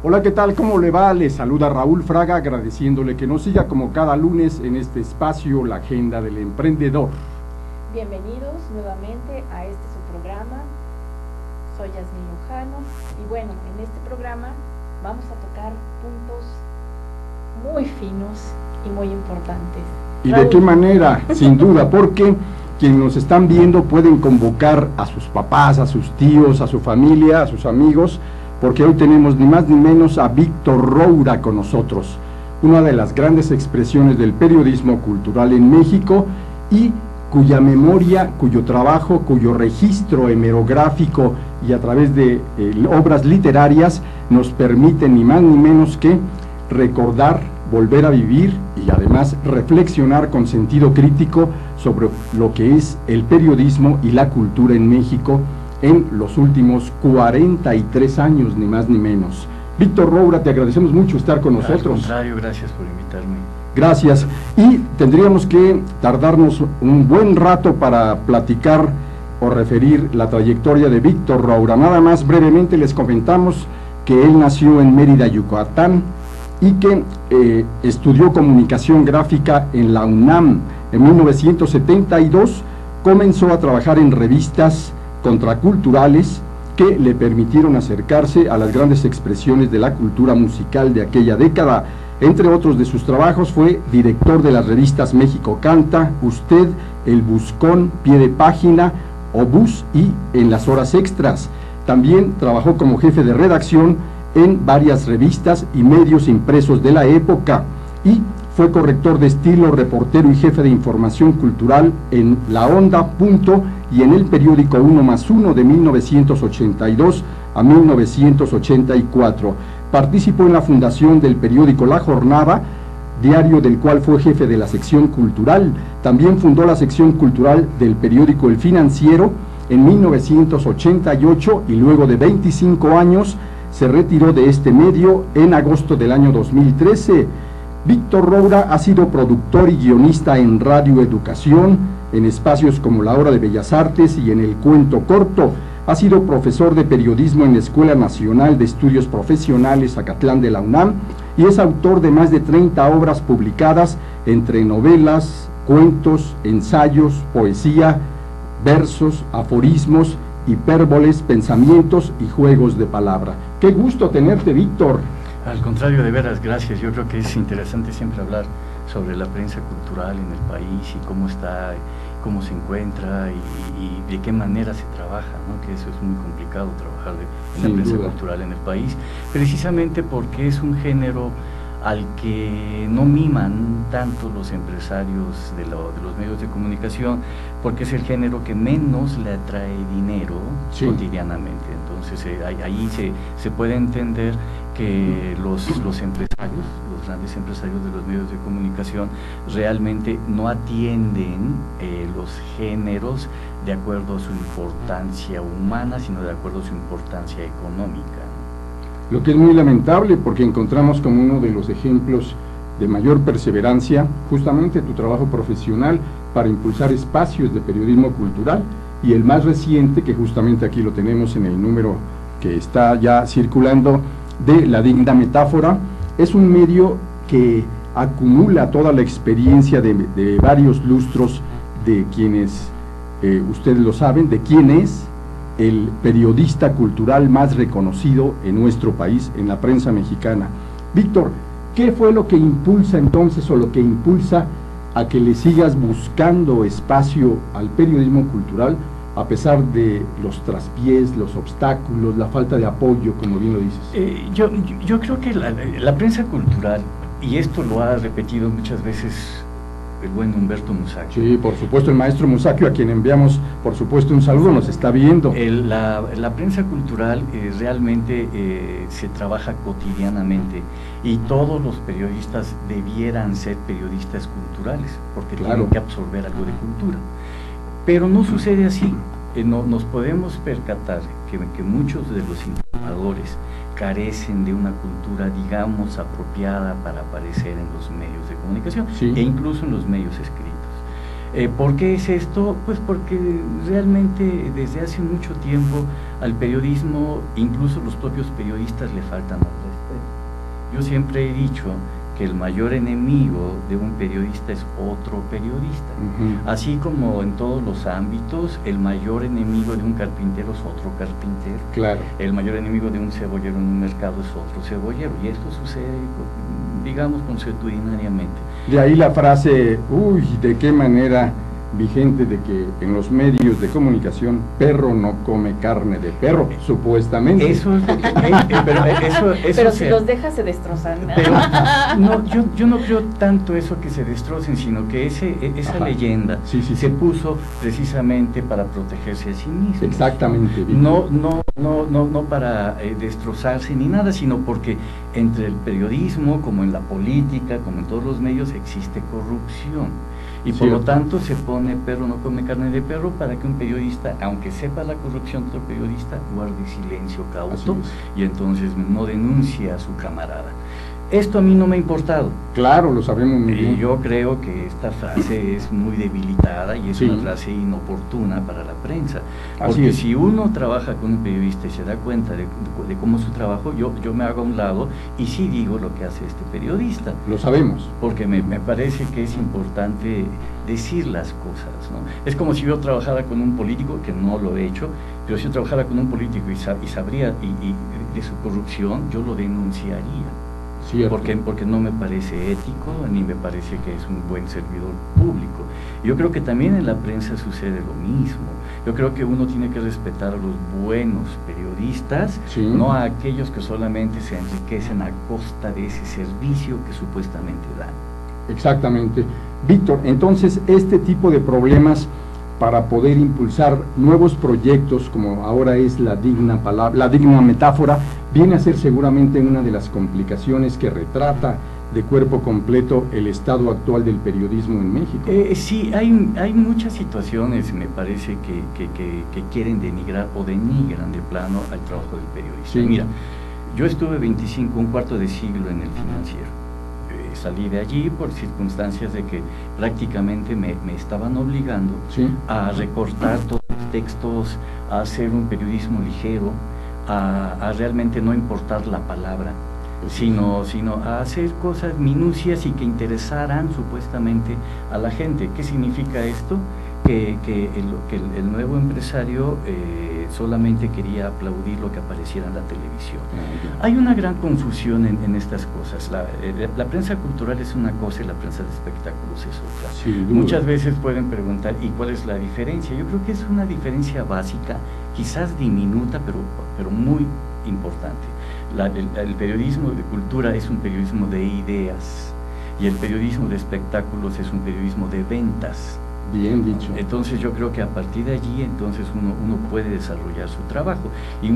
Hola, ¿qué tal? ¿Cómo le va? Le saluda Raúl Fraga, agradeciéndole que nos siga como cada lunes en este espacio, la Agenda del Emprendedor. Bienvenidos nuevamente a este su programa. Soy Yasmín Lujano y bueno, en este programa vamos a tocar puntos muy finos y muy importantes. ¿Y Raúl, de qué manera? Sin duda, porque quienes nos están viendo pueden convocar a sus papás, a sus tíos, a su familia, a sus amigos, porque hoy tenemos ni más ni menos a Víctor Roura con nosotros, una de las grandes expresiones del periodismo cultural en México y cuya memoria, cuyo trabajo, cuyo registro hemerográfico y a través de obras literarias nos permite ni más ni menos que recordar, volver a vivir y además reflexionar con sentido crítico sobre lo que es el periodismo y la cultura en México en los últimos 43 años, ni más ni menos. Víctor Roura, te agradecemos mucho estar con nosotros. Al contrario, gracias por invitarme. Gracias. Y tendríamos que tardarnos un buen rato para platicar o referir la trayectoria de Víctor Roura. Nada más brevemente les comentamos que él nació en Mérida, Yucatán, y que estudió comunicación gráfica en la UNAM. En 1972 comenzó a trabajar en revistas contraculturales que le permitieron acercarse a las grandes expresiones de la cultura musical de aquella década. Entre otros de sus trabajos fue director de las revistas México Canta, Usted, El Buscón, Pie de Página, Obús y En las Horas Extras. También trabajó como jefe de redacción en varias revistas y medios impresos de la época y fue corrector de estilo, reportero y jefe de información cultural en La Onda, Punto y en el periódico 1+1 de 1982 a 1984. Participó en la fundación del periódico La Jornada, diario del cual fue jefe de la sección cultural. También fundó la sección cultural del periódico El Financiero en 1988 y luego de 25 años se retiró de este medio en agosto del año 2013. Víctor Roura ha sido productor y guionista en Radio Educación, en espacios como La Hora de Bellas Artes y en El Cuento Corto. Ha sido profesor de periodismo en la Escuela Nacional de Estudios Profesionales Acatlán de la UNAM y es autor de más de 30 obras publicadas entre novelas, cuentos, ensayos, poesía, versos, aforismos, hipérboles, pensamientos y juegos de palabra. ¡Qué gusto tenerte, Víctor! Al contrario, de veras, gracias. Yo creo que es interesante siempre hablar sobre la prensa cultural en el país y cómo está, cómo se encuentra y de qué manera se trabaja, ¿no? Que eso es muy complicado, trabajar en la prensa cultural en el país, precisamente porque es un género al que no miman tanto los empresarios de los medios de comunicación, porque es el género que menos le atrae dinero cotidianamente. Entonces ahí se puede entender que los empresarios, los grandes empresarios de los medios de comunicación realmente no atienden los géneros de acuerdo a su importancia humana, sino de acuerdo a su importancia económica. Lo que es muy lamentable porque encontramos como uno de los ejemplos de mayor perseverancia justamente tu trabajo profesional para impulsar espacios de periodismo cultural y el más reciente, que justamente aquí lo tenemos en el número que está ya circulando, de La Digna Metáfora, es un medio que acumula toda la experiencia de varios lustros de quienes, ustedes lo saben, de quién es el periodista cultural más reconocido en nuestro país, en la prensa mexicana. Víctor, ¿qué fue lo que impulsa entonces o lo que impulsa a que le sigas buscando espacio al periodismo cultural a pesar de los traspiés, los obstáculos, la falta de apoyo, como bien lo dices? Yo creo que la prensa cultural, y esto lo ha repetido muchas veces el buen Humberto Musacchio. Sí, por supuesto, el maestro Musacchio, a quien enviamos, por supuesto, un saludo, nos está viendo. La prensa cultural realmente se trabaja cotidianamente y todos los periodistas debieran ser periodistas culturales, porque tienen que absorber algo de cultura. Pero no sucede así. Nos podemos percatar que muchos de los informadores carecen de una cultura, digamos, apropiada para aparecer en los medios de comunicación e incluso en los medios escritos. ¿Por qué es esto? Pues porque realmente desde hace mucho tiempo al periodismo, incluso los propios periodistas, le faltan al respeto. Yo siempre he dicho que el mayor enemigo de un periodista es otro periodista. Así como en todos los ámbitos, el mayor enemigo de un carpintero es otro carpintero. Claro. El mayor enemigo de un cebollero en un mercado es otro cebollero. Y esto sucede, digamos, consuetudinariamente. De ahí la frase, uy, ¿de qué manera vigente de que en los medios de comunicación perro no come carne de perro, supuestamente? Eso es lo que, pero si los deja se destrozan. Pero, no, yo no creo tanto eso que se destrocen, sino que esa leyenda se puso precisamente para protegerse a sí mismo. Exactamente. No para destrozarse ni nada, sino porque entre el periodismo, como en la política, como en todos los medios, existe corrupción. Y por lo tanto se pone perro no come carne de perro para que un periodista, aunque sepa la corrupción de otro periodista, guarde silencio cauto y entonces no denuncie a su camarada. Esto a mí no me ha importado. Claro, lo sabemos muy bien. Yo creo que esta frase es muy debilitada y es una frase inoportuna para la prensa. Porque si uno trabaja con un periodista y se da cuenta de cómo es su trabajo, yo me hago a un lado y sí digo lo que hace este periodista. Lo sabemos. Porque me parece que es importante decir las cosas, ¿no? Es como si yo trabajara con un político, que no lo he hecho, pero si yo trabajara con un político y sabría de su corrupción, yo lo denunciaría. Porque no me parece ético, ni me parece que es un buen servidor público. Yo creo que también en la prensa sucede lo mismo. Yo creo que uno tiene que respetar a los buenos periodistas, no a aquellos que solamente se enriquecen a costa de ese servicio que supuestamente dan. Exactamente. Víctor, entonces este tipo de problemas para poder impulsar nuevos proyectos, como ahora es la digna metáfora, viene a ser seguramente una de las complicaciones que retrata de cuerpo completo el estado actual del periodismo en México. Sí, hay muchas situaciones, me parece, que quieren denigrar o denigran de plano al trabajo del periodista. Mira, yo estuve un cuarto de siglo en el Financiero. Salí de allí por circunstancias de que prácticamente me estaban obligando a recortar todos los textos, a hacer un periodismo ligero, a realmente no importar la palabra, sino a hacer cosas minucias y que interesaran supuestamente a la gente. ¿Qué significa esto? Que el nuevo empresario solamente quería aplaudir lo que apareciera en la televisión. Hay una gran confusión en estas cosas. La prensa cultural es una cosa y la prensa de espectáculos es otra. Muchas veces pueden preguntar, ¿y cuál es la diferencia? Yo creo que es una diferencia básica, quizás diminuta, pero muy importante. El periodismo de cultura es un periodismo de ideas y el periodismo de espectáculos es un periodismo de ventas. Bien dicho. Entonces yo creo que a partir de allí entonces uno puede desarrollar su trabajo y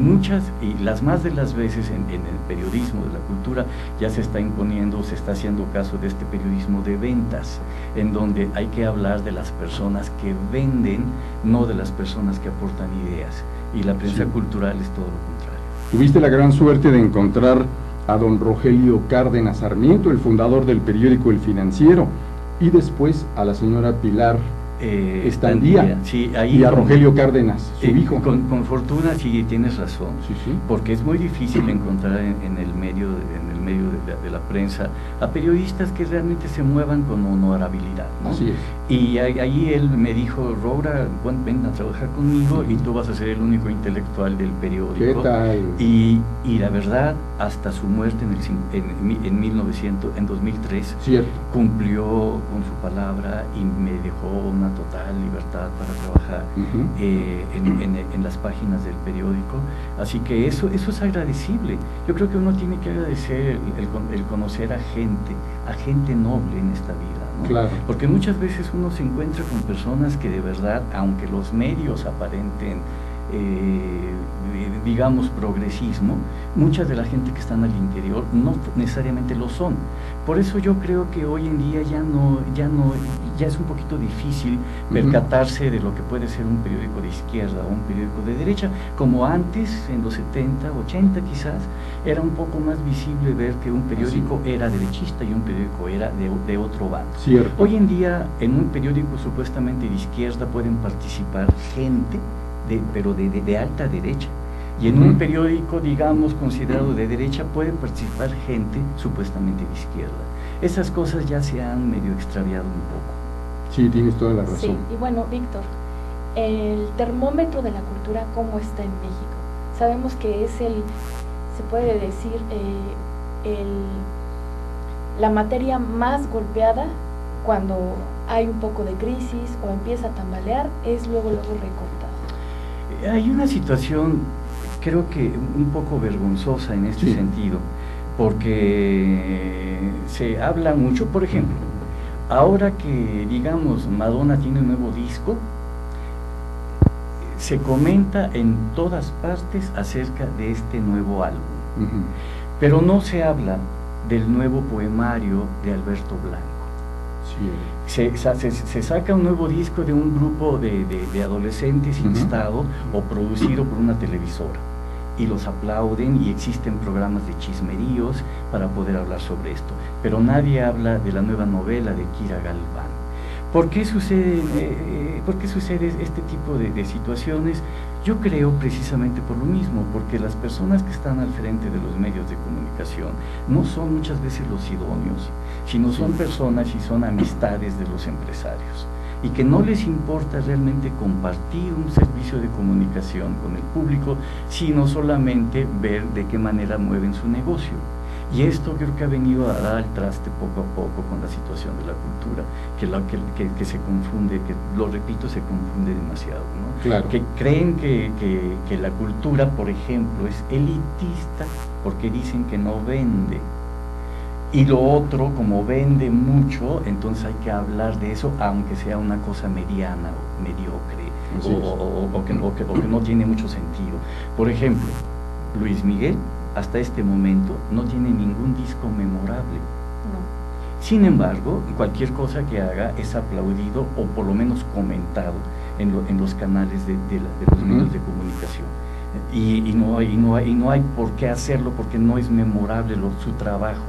las más de las veces en el periodismo de la cultura ya se está imponiendo, se está haciendo caso de este periodismo de ventas, en donde hay que hablar de las personas que venden, no de las personas que aportan ideas, y la prensa cultural es todo lo contrario. Tuviste la gran suerte de encontrar a don Rogelio Cárdenas Sarmiento, el fundador del periódico El Financiero, y después a la señora Pilar Estandía, y a Rogelio Cárdenas, su hijo. Con fortuna, sí, tienes razón, porque es muy difícil encontrar en el medio de la prensa a periodistas que realmente se muevan con honorabilidad, ¿no? Así es. Y ahí él me dijo, Roura, ven a trabajar conmigo y tú vas a ser el único intelectual del periódico. ¿Qué tal? Y la verdad, hasta su muerte en 2003, cumplió con su palabra y me dejó una total libertad para trabajar en las páginas del periódico. Así que eso es agradecible. Yo creo que uno tiene que agradecer el conocer a gente noble en esta vida, ¿no? Claro. Porque muchas veces uno se encuentra con personas que de verdad, aunque los medios aparenten digamos, progresismo, mucha de la gente que están al interior no necesariamente lo son. Por eso yo creo que hoy en día ya es un poquito difícil percatarse de lo que puede ser un periódico de izquierda o un periódico de derecha, como antes, en los 70, 80 quizás, era un poco más visible ver que un periódico era derechista y un periódico era de otro bando. Cierto. Hoy en día, en un periódico supuestamente de izquierda pueden participar gente, pero de alta derecha. Y en un periódico, digamos, considerado de derecha, puede participar gente supuestamente de izquierda. Esas cosas ya se han medio extraviado un poco. Sí, tienes toda la razón. Sí, y bueno, Víctor, el termómetro de la cultura, ¿cómo está en México? Sabemos que es se puede decir, la materia más golpeada cuando hay un poco de crisis o empieza a tambalear, es luego recortado. Hay una situación, creo que un poco vergonzosa en este sentido, porque se habla mucho, por ejemplo, ahora que, digamos, Madonna tiene un nuevo disco, se comenta en todas partes acerca de este nuevo álbum, pero no se habla del nuevo poemario de Alberto Blanco. Se saca un nuevo disco de un grupo de adolescentes instado o producido por una televisora, y los aplauden y existen programas de chismeríos para poder hablar sobre esto, pero nadie habla de la nueva novela de Kira Galván. ¿Por qué sucede este tipo de situaciones? Yo creo precisamente por lo mismo, porque las personas que están al frente de los medios de comunicación no son muchas veces los idóneos, sino son personas y son amistades de los empresarios, y que no les importa realmente compartir un servicio de comunicación con el público, sino solamente ver de qué manera mueven su negocio. Y esto creo que ha venido a dar al traste poco a poco con la situación de la cultura, que se confunde, que lo repito, se confunde demasiado, ¿no? Claro. Que creen que la cultura, por ejemplo, es elitista porque dicen que no vende. Y lo otro, como vende mucho, entonces hay que hablar de eso, aunque sea una cosa mediana o mediocre, o que no tiene mucho sentido. Por ejemplo, Luis Miguel, hasta este momento, no tiene ningún disco memorable. No. Sin embargo, cualquier cosa que haga es aplaudido o por lo menos comentado en los canales de los medios de comunicación. Y no hay por qué hacerlo, porque no es memorable su trabajo.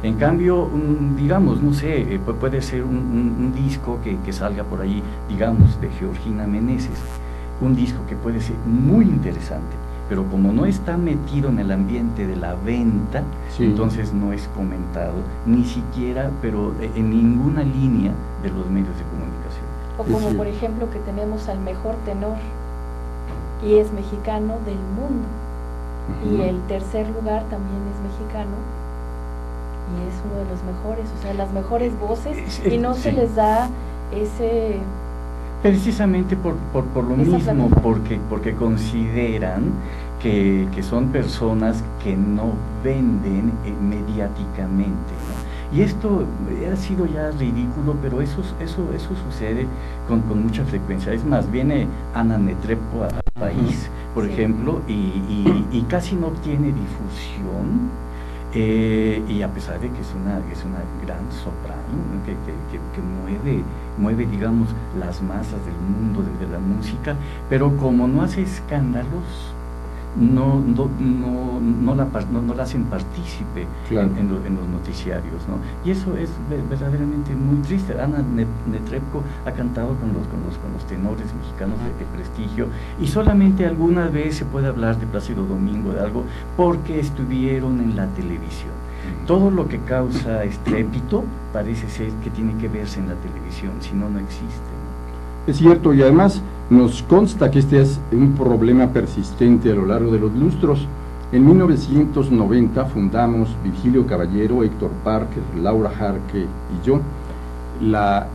En cambio, digamos, no sé, puede ser un disco que salga por ahí, digamos, de Georgina Meneses, un disco que puede ser muy interesante, pero como no está metido en el ambiente de la venta, entonces no es comentado, ni siquiera, pero en ninguna línea de los medios de comunicación. O como por ejemplo que tenemos al mejor tenor, y es mexicano del mundo, y el tercer lugar también es mexicano, y es uno de los mejores, o sea, las mejores voces, y no se les da ese... Precisamente por lo mismo, porque consideran que son personas que no venden mediáticamente, ¿no? Y esto ha sido ya ridículo, pero eso sucede con mucha frecuencia. Es más, viene Ana Netrebko al país, por ejemplo, y casi no obtiene difusión. Y a pesar de que es una gran soprano, ¿no? que mueve, digamos, las masas del mundo de la música, pero como no hace escándalos, no la hacen partícipe en los noticiarios, ¿no? Y eso es verdaderamente muy triste. Ana Netrebko ha cantado con los tenores mexicanos de prestigio, y solamente alguna vez se puede hablar de Plácido Domingo, de algo, porque estuvieron en la televisión. Todo lo que causa estrépito parece ser que tiene que verse en la televisión, si no, no existe, ¿no? Es cierto, y además nos consta que este es un problema persistente a lo largo de los lustros. En 1990 fundamos Virgilio Caballero, Héctor Parker, Laura Jarque y yo la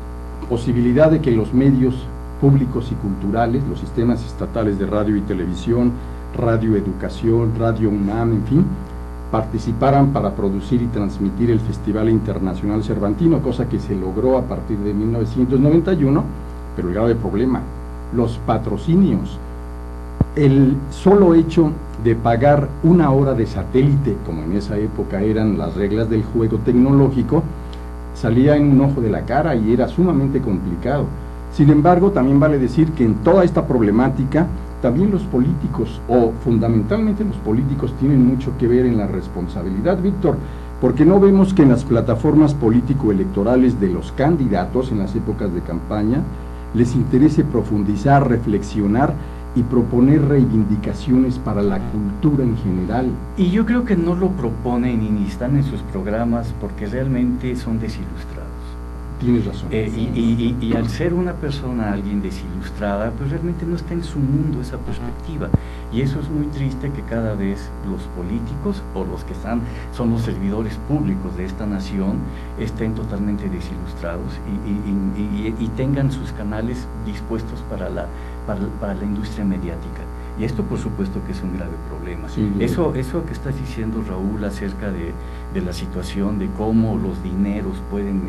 posibilidad de que los medios públicos y culturales, los sistemas estatales de radio y televisión, Radio Educación, Radio UNAM, en fin, participaran para producir y transmitir el Festival Internacional Cervantino, cosa que se logró a partir de 1991, pero el grave problema, los patrocinios el solo hecho de pagar una hora de satélite, como en esa época eran las reglas del juego tecnológico, salía en un ojo de la cara y era sumamente complicado. Sin embargo, también vale decir que en toda esta problemática, también los políticos, o fundamentalmente los políticos, tienen mucho que ver en la responsabilidad, Víctor, porque no vemos que en las plataformas político-electorales de los candidatos en las épocas de campaña les interese profundizar, reflexionar y proponer reivindicaciones para la cultura en general. Y yo creo que no lo proponen y ni están en sus programas porque realmente son desilustrados. Tienes razón. Y al ser una persona, alguien desilustrada, pues realmente no está en su mundo esa perspectiva. Y eso es muy triste, que cada vez los políticos o los que son los servidores públicos de esta nación estén totalmente desilustrados y tengan sus canales dispuestos para la industria mediática. Y esto por supuesto que es un grave problema. Sí, eso que estás diciendo, Raúl, acerca de la situación de cómo los dineros pueden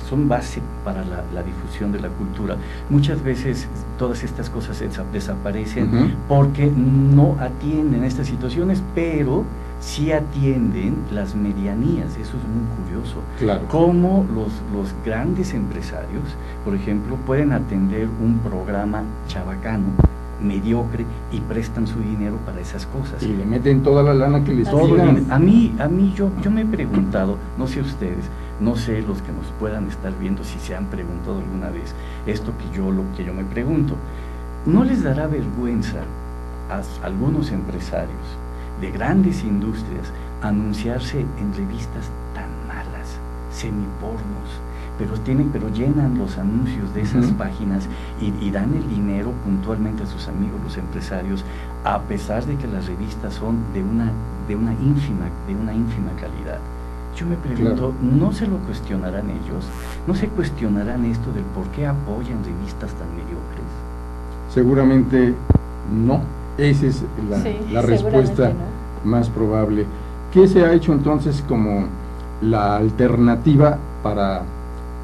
son base para la difusión de la cultura. Muchas veces todas estas cosas desaparecen porque no atienden estas situaciones, pero sí atienden las medianías. Eso es muy curioso. Claro. Cómo los grandes empresarios, por ejemplo, pueden atender un programa chabacano, mediocre, y prestan su dinero para esas cosas. Y le meten toda la lana que les pidan. A mí yo me he preguntado, no sé ustedes, no sé los que nos puedan estar viendo si se han preguntado alguna vez esto lo que yo me pregunto. ¿No les dará vergüenza a algunos empresarios de grandes industrias anunciarse en revistas tan malas, semipornos, pero llenan los anuncios de esas páginas y dan el dinero puntualmente a sus amigos los empresarios, a pesar de que las revistas son de una ínfima calidad? Yo me pregunto, ¿no se lo cuestionarán ellos? ¿No se cuestionarán esto del por qué apoyan revistas tan mediocres? Seguramente no. Esa es la respuesta más probable. ¿Qué se ha hecho entonces como la alternativa para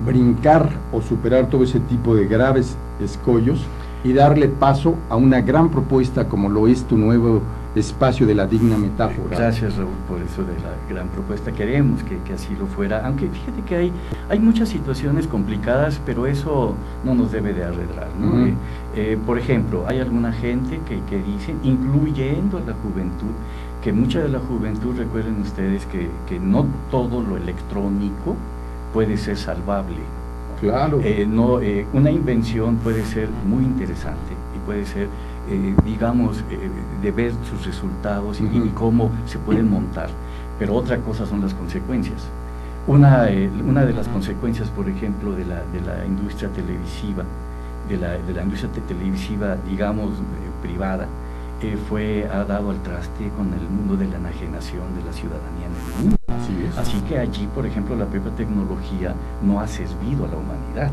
brincar o superar todo ese tipo de graves escollos y darle paso a una gran propuesta como lo es tu nuevo espacio de la digna metáfora? Gracias, Raúl, por eso de la gran propuesta. Queremos que así lo fuera, aunque fíjate que hay muchas situaciones complicadas, pero eso no nos debe de arredrar, ¿no? Por ejemplo, hay alguna gente que dice, incluyendo a la juventud, que mucha de la juventud, recuerden ustedes que no todo lo electrónico puede ser salvable. Claro. Una invención puede ser muy interesante y puede ser, de ver sus resultados y cómo se pueden montar, pero otra cosa son las consecuencias. Una de las consecuencias, por ejemplo, de la industria televisiva, de la industria televisiva, privada, ha dado al traste con el mundo de la enajenación de la ciudadanía en el mundo. Así que allí, por ejemplo, la propia tecnología no ha servido a la humanidad.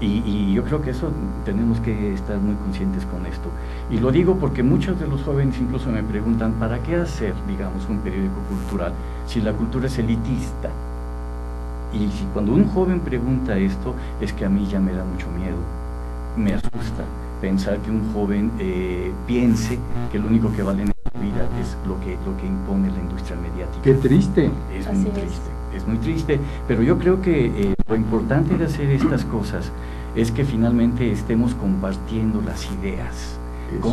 Y yo creo que eso tenemos que estar muy conscientes con esto. Y lo digo porque muchos de los jóvenes incluso me preguntan, ¿para qué hacer, un periódico cultural si la cultura es elitista? Y cuando un joven pregunta esto, es que a mí ya me da mucho miedo, me asusta pensar que un joven piense que lo único que vale en la vida es lo que impone la industria mediática. ¡Qué triste! Es muy triste, pero yo creo que lo importante de hacer estas cosas es que finalmente estemos compartiendo las ideas,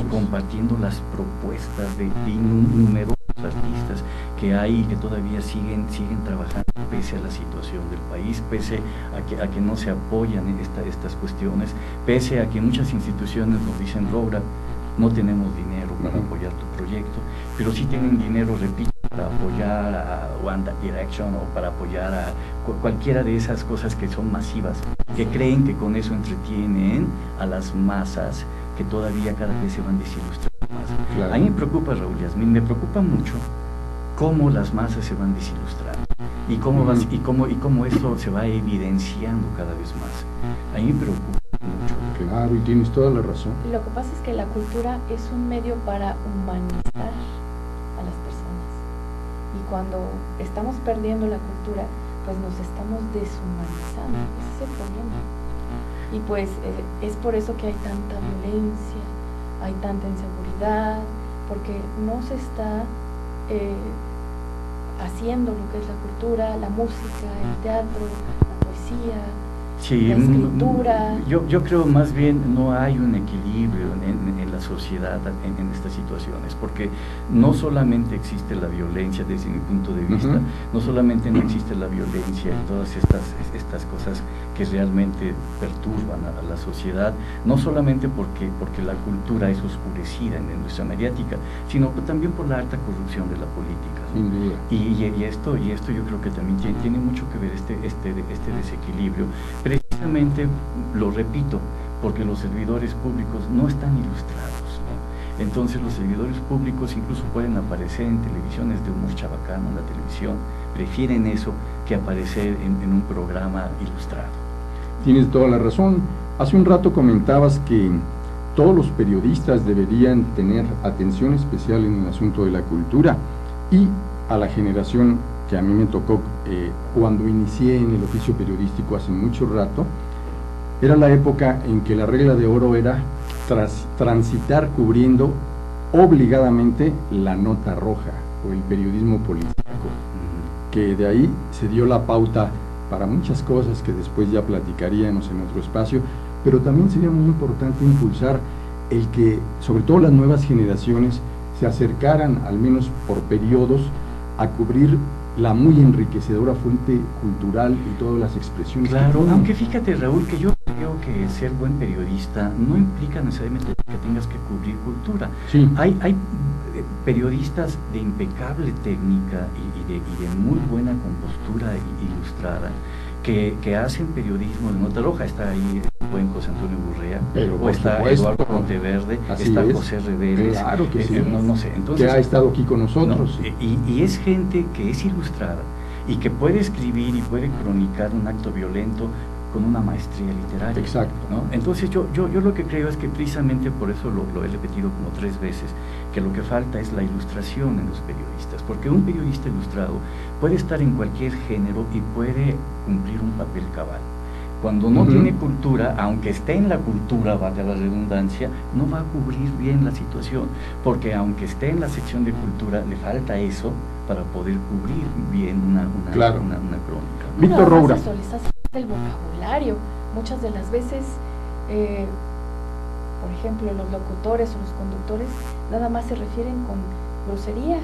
compartiendo las propuestas de numerosos artistas que hay y que todavía siguen trabajando pese a la situación del país, pese a que no se apoyan estas cuestiones, pese a que muchas instituciones nos dicen, Roura, no tenemos dinero para apoyar tu proyecto, pero sí tienen dinero, repito, para apoyar a One Direction o para apoyar a cualquiera de esas cosas que son masivas, que creen que con eso entretienen a las masas que todavía cada vez se van desilustrando más. Claro. A mí me preocupa, Raúl Yasmín, me preocupa mucho cómo las masas se van desilustrando y cómo esto se va evidenciando cada vez más. A mí me preocupa mucho. Claro, y tienes toda la razón. Lo que pasa es que la cultura es un medio para humanizar a las personas. Y cuando estamos perdiendo la cultura, pues nos estamos deshumanizando. Ese es el problema. Y pues es por eso que hay tanta violencia, hay tanta inseguridad, porque no se está haciendo lo que es la cultura, la música, el teatro, la poesía, sí, la escritura. Yo creo más bien no hay un equilibrio en la sociedad en estas situaciones, porque no solamente existe la violencia desde mi punto de vista, no solamente no existe la violencia y todas estas cosas que realmente perturban a la sociedad, no solamente porque la cultura es oscurecida en la industria mediática, sino también por la alta corrupción de la política, ¿no? Sin duda. Y esto yo creo que también tiene mucho que ver este desequilibrio. Precisamente, lo repito, porque los servidores públicos no están ilustrados, ¿no? Entonces los servidores públicos incluso pueden aparecer en televisiones de humor chabacano, en la televisión, prefieren eso que aparecer en un programa ilustrado. Tienes toda la razón. Hace un rato comentabas que todos los periodistas deberían tener atención especial en el asunto de la cultura, y a la generación que a mí me tocó cuando inicié en el oficio periodístico hace mucho rato, era la época en que la regla de oro era transitar cubriendo obligadamente la nota roja o el periodismo político, que de ahí se dio la pauta para muchas cosas que después ya platicaríamos en otro espacio, pero también sería muy importante impulsar el que, sobre todo las nuevas generaciones, se acercaran, al menos por periodos, a cubrir la muy enriquecedora fuente cultural y todas las expresiones. Claro, aunque fíjate, Raúl, que yo creo que ser buen periodista no implica necesariamente que tengas que cubrir cultura. Sí. Hay periodistas de impecable técnica y de muy buena compostura ilustrada que hacen periodismo de nota roja. Está ahí el buen José Antonio Gurrea, o está Eduardo Monteverde, está José Reveles, claro que sí, no sé. Entonces, que ha estado aquí con nosotros. No, y es gente que es ilustrada y que puede escribir y puede cronicar un acto violento con una maestría literaria. Exacto. ¿No? Entonces yo lo que creo es que precisamente por eso lo he repetido como 3 veces, que lo que falta es la ilustración en los periodistas, porque un periodista ilustrado puede estar en cualquier género y puede cumplir un papel cabal. Cuando no tiene cultura, aunque esté en la cultura, valga la redundancia, no va a cubrir bien la situación, porque aunque esté en la sección de cultura, le falta eso para poder cubrir bien una crónica, ¿no? Víctor Roura. El vocabulario, muchas de las veces, por ejemplo, los locutores o los conductores nada más se refieren con groserías,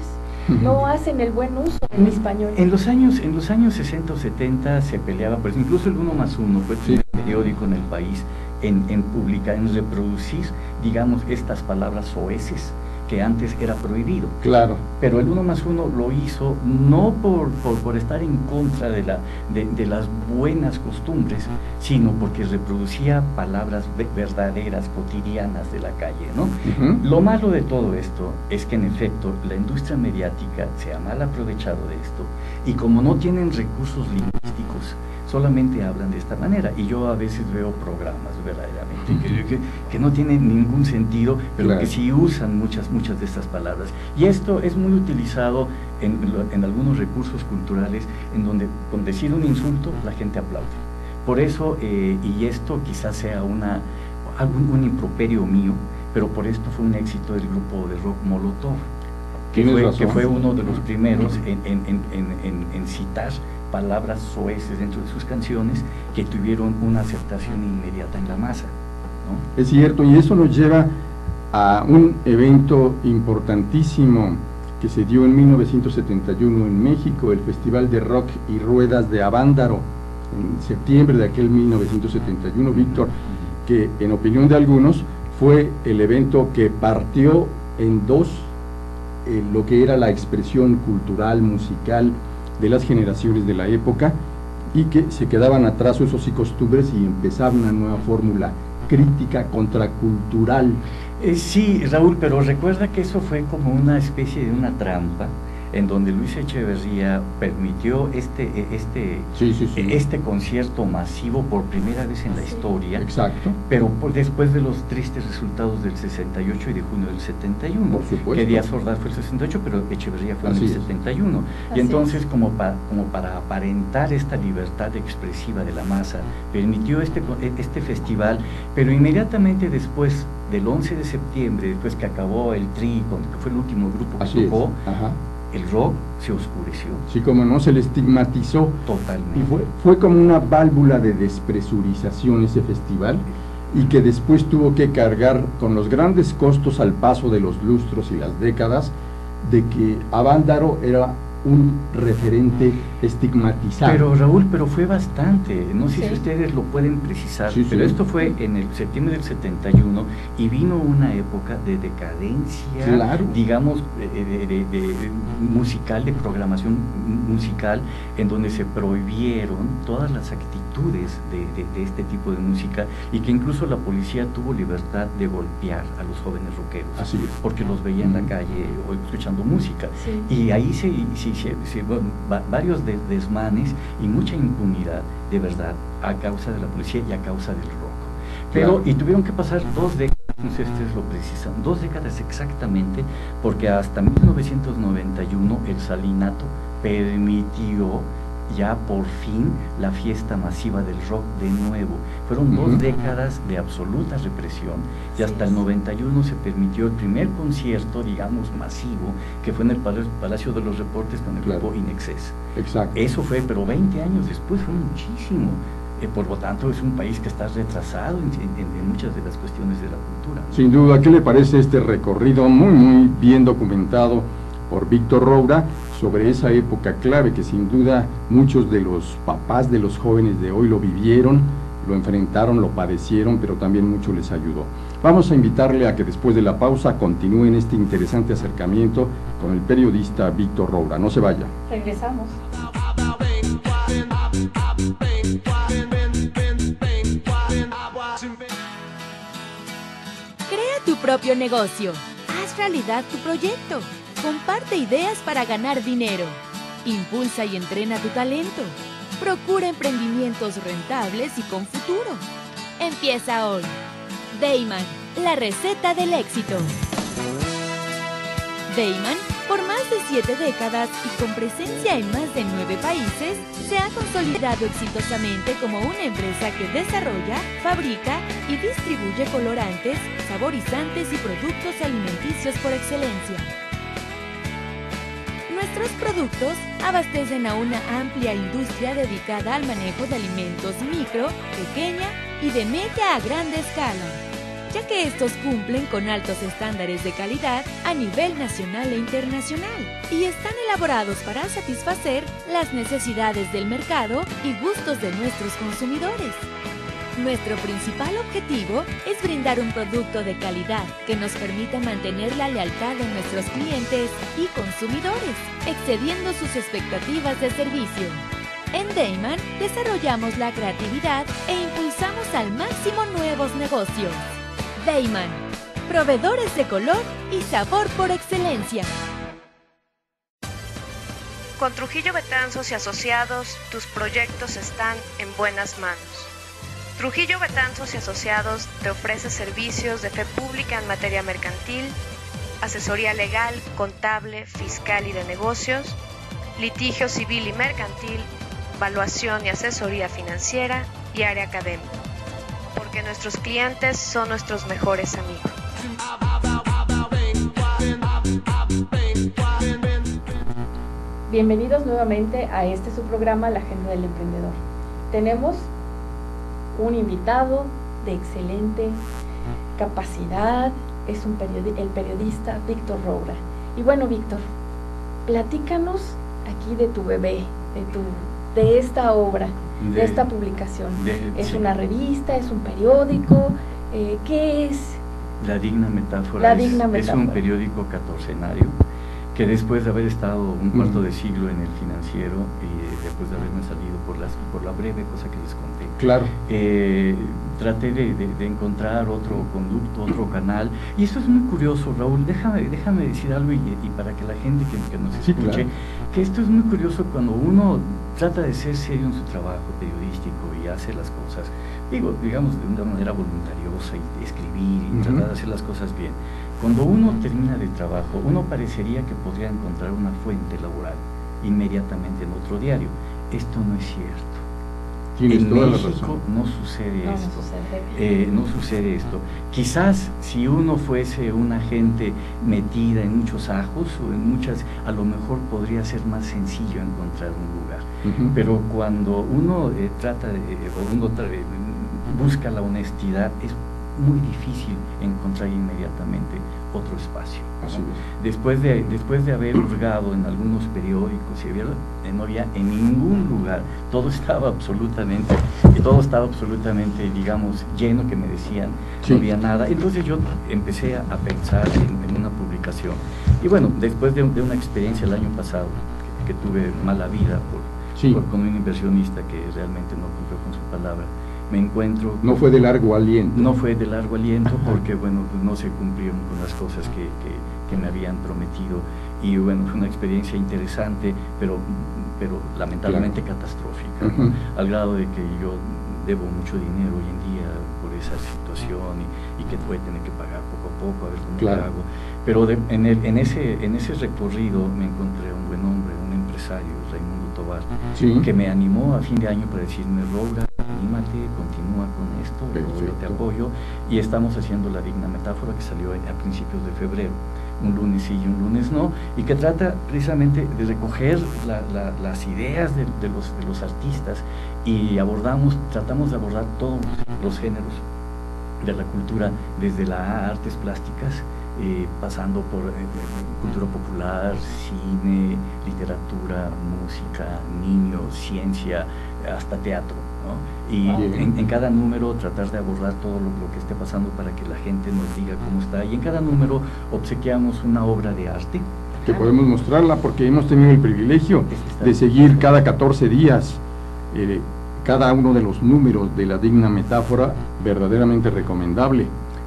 no hacen el buen uso del español. En los años 60 o 70 se peleaba, pues incluso el 1+1 fue el primer periódico en el país en reproducir, digamos, estas palabras soeces que antes era prohibido. Claro. Pero el 1+1 lo hizo no por estar en contra de las buenas costumbres, sino porque reproducía palabras verdaderas, cotidianas de la calle, ¿no? Lo malo de todo esto es que en efecto la industria mediática se ha mal aprovechado de esto, y como no tienen recursos lingüísticos, solamente hablan de esta manera, y yo a veces veo programas verdaderamente que no tienen ningún sentido, pero claro, que sí usan muchas de estas palabras, y esto es muy utilizado en algunos recursos culturales, en donde con decir un insulto la gente aplaude. Por eso, y esto quizás sea un improperio mío, pero por esto fue un éxito del grupo de rock Molotov, que fue uno de los primeros en citar palabras soeces dentro de sus canciones, que tuvieron una aceptación inmediata en la masa, ¿no? Es cierto, y eso nos lleva a un evento importantísimo que se dio en 1971 en México, el Festival de Rock y Ruedas de Avándaro, en septiembre de aquel 1971, Víctor, que en opinión de algunos fue el evento que partió en dos lo que era la expresión cultural, musical de las generaciones de la época, y que se quedaban atrás usos y costumbres y empezaba una nueva fórmula crítica contracultural. Sí, Raúl, pero recuerda que eso fue como una especie de una trampa, en donde Luis Echeverría permitió este concierto masivo por primera vez en la historia. Exacto. Pero después de los tristes resultados del 68 y de junio del 71, por supuesto, que Díaz Ordaz fue el 68, pero Echeverría fue en el 71. Y entonces, como para aparentar esta libertad expresiva de la masa, permitió este festival, pero inmediatamente después del 11 de septiembre, después que acabó el Tri, que fue el último grupo que tocó, el rock se oscureció. Sí, como no, se le estigmatizó. Totalmente. Y fue como una válvula de despresurización ese festival, y que después tuvo que cargar con los grandes costos al paso de los lustros y las décadas, de que Avándaro era un referente estigmatizado. Pero Raúl, fue bastante, no sé si ustedes lo pueden precisar, pero esto fue en el septiembre del 71 y vino una época de decadencia, digamos, de musical, de programación musical, en donde se prohibieron todas las actitudes de este tipo de música, y que incluso la policía tuvo libertad de golpear a los jóvenes rockeros, porque los veía en la calle o escuchando música, y ahí varios desmanes y mucha impunidad, de verdad, a causa de la policía y a causa del rock. Y tuvieron que pasar 2 décadas, no sé si ustedes lo precisan, 2 décadas exactamente, porque hasta 1991 el Salinato permitió ya por fin la fiesta masiva del rock de nuevo. Fueron 2 décadas de absoluta represión, y hasta el 91 se permitió el primer concierto, digamos, masivo, que fue en el Palacio de los Deportes con el grupo In Excess. Exacto. Eso fue, pero 20 años después fue muchísimo. Por lo tanto, es un país que está retrasado en muchas de las cuestiones de la cultura, ¿no? Sin duda. ¿Qué le parece este recorrido muy bien documentado por Víctor Roura sobre esa época clave, que sin duda muchos de los papás de los jóvenes de hoy lo vivieron, lo enfrentaron, lo padecieron, pero también mucho les ayudó? Vamos a invitarle a que después de la pausa continúen este interesante acercamiento con el periodista Víctor Roura. No se vaya. Regresamos. Crea tu propio negocio. Haz realidad tu proyecto. Comparte ideas para ganar dinero. Impulsa y entrena tu talento. Procura emprendimientos rentables y con futuro. Empieza hoy. Dayman, la receta del éxito. Dayman, por más de 7 décadas y con presencia en más de 9 países, se ha consolidado exitosamente como una empresa que desarrolla, fabrica y distribuye colorantes, saborizantes y productos alimenticios por excelencia. Nuestros productos abastecen a una amplia industria dedicada al manejo de alimentos micro, pequeña y de media a grande escala, ya que estos cumplen con altos estándares de calidad a nivel nacional e internacional y están elaborados para satisfacer las necesidades del mercado y gustos de nuestros consumidores. Nuestro principal objetivo es brindar un producto de calidad que nos permita mantener la lealtad de nuestros clientes y consumidores, excediendo sus expectativas de servicio. En Dayman desarrollamos la creatividad e impulsamos al máximo nuevos negocios. Dayman, proveedores de color y sabor por excelencia. Con Trujillo Betanzos y Asociados, tus proyectos están en buenas manos. Trujillo Betanzos y Asociados te ofrece servicios de fe pública en materia mercantil, asesoría legal, contable, fiscal y de negocios, litigio civil y mercantil, valuación y asesoría financiera y área académica, porque nuestros clientes son nuestros mejores amigos. Bienvenidos nuevamente a su programa, La Agenda del Emprendedor. Tenemos un invitado de excelente capacidad, es el periodista Víctor Roura. Y bueno, Víctor, platícanos aquí de tu bebé, de esta obra, de esta publicación. ¿Es una revista, es un periódico? ¿Qué es? La Digna Metáfora. Es un periódico catorcenario que después de haber estado un cuarto de siglo en el financiero y después de haberme salido por la breve cosa que les conté, claro, traté de encontrar otro conducto, otro canal, y esto es muy curioso, Raúl, déjame decir algo y para que la gente que nos escuche, claro, que esto es muy curioso cuando uno trata de ser serio en su trabajo periodístico y hace las cosas, digamos de una manera voluntariosa, y escribir y tratar de hacer las cosas bien. Cuando uno termina de trabajo, uno parecería que podría encontrar una fuente laboral inmediatamente en otro diario. Esto no es cierto. Tienes toda la razón. En México no sucede esto. No sucede esto. Quizás si uno fuese una gente metida en muchos ajos o en muchas, a lo mejor podría ser más sencillo encontrar un lugar. Pero cuando uno busca la honestidad, es muy difícil encontrar inmediatamente otro espacio, ¿no? Así es. Después de haber hurgado en algunos periódicos y no había en ningún lugar, todo estaba absolutamente, digamos, lleno, que me decían, no había nada. Entonces yo empecé a pensar en una publicación. Y bueno, después de una experiencia el año pasado, que tuve mala vida con un inversionista que realmente no cumplió con su palabra, me encuentro... No fue de largo aliento. No fue de largo aliento porque, bueno, pues no se cumplieron con las cosas que me habían prometido, y bueno, fue una experiencia interesante, pero lamentablemente catastrófica, ¿no? Al grado de que yo debo mucho dinero hoy en día por esa situación y que voy a tener que pagar poco a poco, a ver cómo lo hago. Pero en ese recorrido me encontré un buen hombre, un empresario, Raimundo Tobar, que me animó a fin de año para decirme: Roura, anímate, continúa con esto, yo te apoyo, y estamos haciendo La Digna Metáfora, que salió a principios de febrero, un lunes sí y un lunes no, y que trata precisamente de recoger las ideas de los artistas, y tratamos de abordar todos los géneros de la cultura, desde las artes plásticas, pasando por cultura popular, cine, literatura, música, niños, ciencia, hasta teatro, ¿no? Y en cada número tratar de abordar todo lo que esté pasando para que la gente nos diga cómo está, y en cada número obsequiamos una obra de arte que podemos mostrarla, porque hemos tenido el privilegio de seguir cada 14 días cada uno de los números de La Digna Metáfora, verdaderamente recomendable.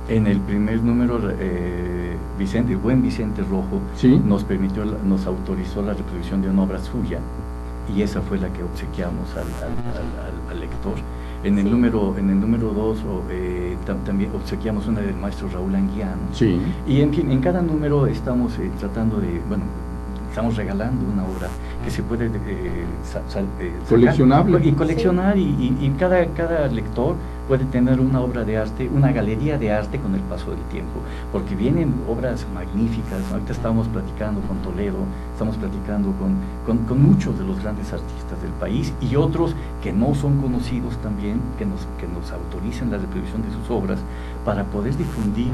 En el primer número, el buen Vicente Rojo nos autorizó la reproducción de una obra suya, y esa fue la que obsequiamos al lector. En el número 2 también obsequiamos una del maestro Raúl Anguiano. Y en fin, en cada número estamos tratando de, estamos regalando una obra que se puede coleccionable y coleccionar, y cada lector puede tener una obra de arte, una galería de arte con el paso del tiempo, porque vienen obras magníficas. Ahorita estamos platicando con Toledo, estamos platicando con muchos de los grandes artistas del país, y otros que no son conocidos también, que nos autoricen la reproducción de sus obras para poder difundir